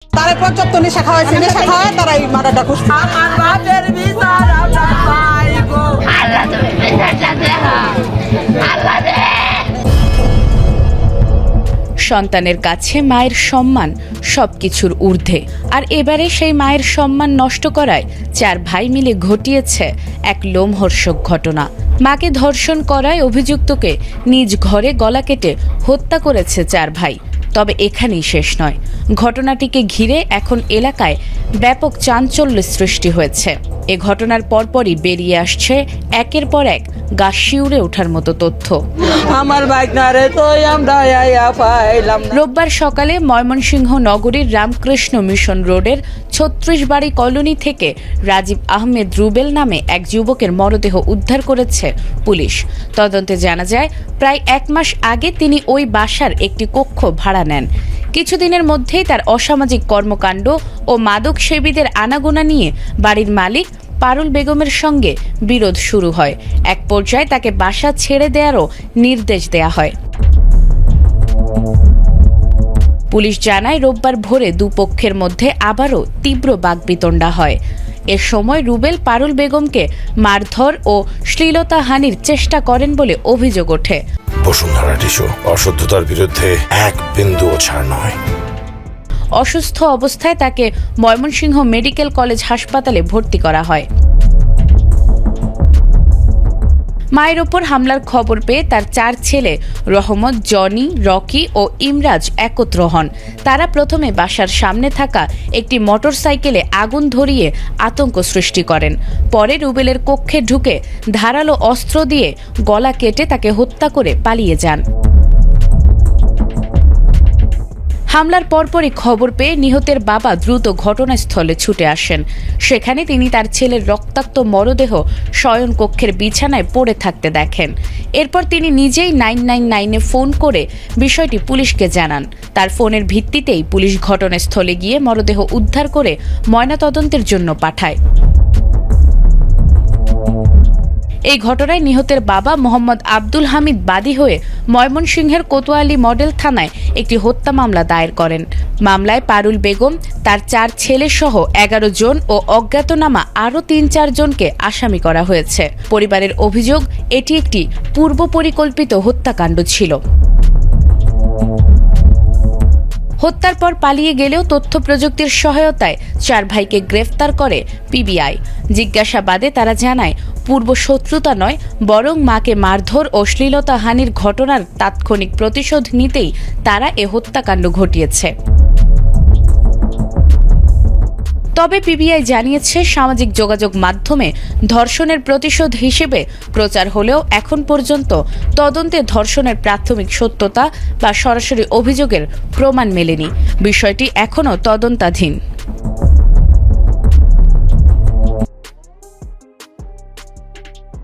তারে পর্যাপ্ত নেশা খাওয়াইছে, নেশা খাওয়ায় তারা এই মার্ডারটা করছে। আমার বাপের বিচার আমরা পাইব। আল্লাহ তুমি বিচারটা দেখো, আল্লাহ দে। সন্তানের কাছে মায়ের সম্মান সবকিছুর ঊর্ধ্বে, আর এবারে সেই মায়ের সম্মান নষ্ট করায় 4 ভাই মিলে ঘটিয়েছে এক লোমহর্ষক ঘটনা। মাকে ধর্ষণ করায় অভিযুক্তকে নিজ ঘরে গলা কেটে হত্যা করেছে 4 ভাই। তবে এখানেই শেষ নয়, ঘটনাটিকে ঘিরে এখন এলাকায় ব্যাপক চাঞ্চল্যের সৃষ্টি হয়েছে। এ ঘটনার পরপরই বেরিয়ে আসছে একের পর এক গা শিউরে ওঠার মতো তথ্য। আমার বাইকনারে তো আমরা পাইলাম। রোববার সকালে ময়মনসিংহ নগরীর রামকৃষ্ণ মিশন রোডের 36 বাড়ি কলোনি থেকে রাজীব আহমেদ রুবেল নামে এক যুবকের মরদেহ উদ্ধার করেছে পুলিশ। তদন্তে জানা যায়, প্রায় 1 মাস আগে তিনি ওই বাসার একটি কক্ষ ভাড়া নেন। কিছুদিনের মধ্যেই তার অসামাজিক কর্মকাণ্ড ও মাদক সেবীদের আনাগোনা নিয়ে বাড়ির মালিক পারুল বেগমের সঙ্গে বিরোধ শুরু হয়। এক পর্যায়ে তাকে বাসা ছেড়ে দেওয়ারও নির্দেশ দেয়া হয়। পুলিশ জানায়, রোববার ভোরে দুপক্ষের মধ্যে আবারও তীব্র বাকবিতণ্ডা হয়। এ সময় রুবেল পারুল বেগমকে মারধর ও শ্লীলতাহানির চেষ্টা করেন বলে অভিযোগ ওঠে। বসুন্ধরা টিস্যু অশুদ্ধতার বিরুদ্ধে এক বিন্দুও ছাড় নয়। অসুস্থ অবস্থায় তাকে ময়মনসিংহ মেডিকেল কলেজ হাসপাতালে ভর্তি করা হয়। মায়ের ওপর হামলার খবর পেয়ে তার 4 ছেলে রহমত, জনি, রকি ও ইমরাজ একত্র হন। তারা প্রথমে বাসার সামনে থাকা একটি মোটরসাইকেলে আগুন ধরিয়ে আতঙ্ক সৃষ্টি করেন। পরে রুবেলের কক্ষে ঢুকে ধারালো অস্ত্র দিয়ে গলা কেটে তাকে হত্যা করে পালিয়ে যান। হামলার পরপরই খবর পেয়ে নিহতের বাবা দ্রুত ঘটনাস্থলে ছুটে আসেন। সেখানে তিনি তার ছেলের রক্তাক্ত মরদেহ শয়নকক্ষের বিছানায় পড়ে থাকতে দেখেন। এরপর তিনি নিজেই 999-এ ফোন করে বিষয়টি পুলিশকে জানান। তার ফোনের ভিত্তিতেই পুলিশ ঘটনাস্থলে গিয়ে মরদেহ উদ্ধার করে ময়নাতদন্তের জন্য পাঠায়। এই ঘটনায় নিহতের বাবা মোহাম্মদ আব্দুল হামিদ বাদী হয়ে ময়মনসিংহের কোতোয়ালি মডেল থানায় একটি হত্যা মামলা দায়ের করেন। মামলায় পারুল বেগম, তার 4 ছেলে সহ 11 জন ও অজ্ঞাতনামা আরও 3-4 জনকে আসামি করা হয়েছে। পরিবারের অভিযোগ, এটি একটি পূর্ব পরিকল্পিত হত্যাকাণ্ড ছিল। হত্যার পর পালিয়ে গেলেও তথ্য প্রযুক্তির সহায়তায় 4 ভাইকে গ্রেফতার করে পিবিআই। জিজ্ঞাসাবাদে তারা জানায়, পূর্ব শত্রুতা নয়, বরং মাকে মারধর ও শ্লীলতাহানির ঘটনার তাৎক্ষণিক প্রতিশোধ নিতেই তারা এ হত্যাকাণ্ড ঘটিয়েছে। তবে পিবিআই জানিয়েছে, সামাজিক যোগাযোগ মাধ্যমে ধর্ষণের প্রতিশোধ হিসেবে প্রচার হলেও এখন পর্যন্ত তদন্তে ধর্ষণের প্রাথমিক সত্যতা বা সরাসরি অভিযোগের প্রমাণ মেলেনি। বিষয়টি এখনও তদন্তাধীন।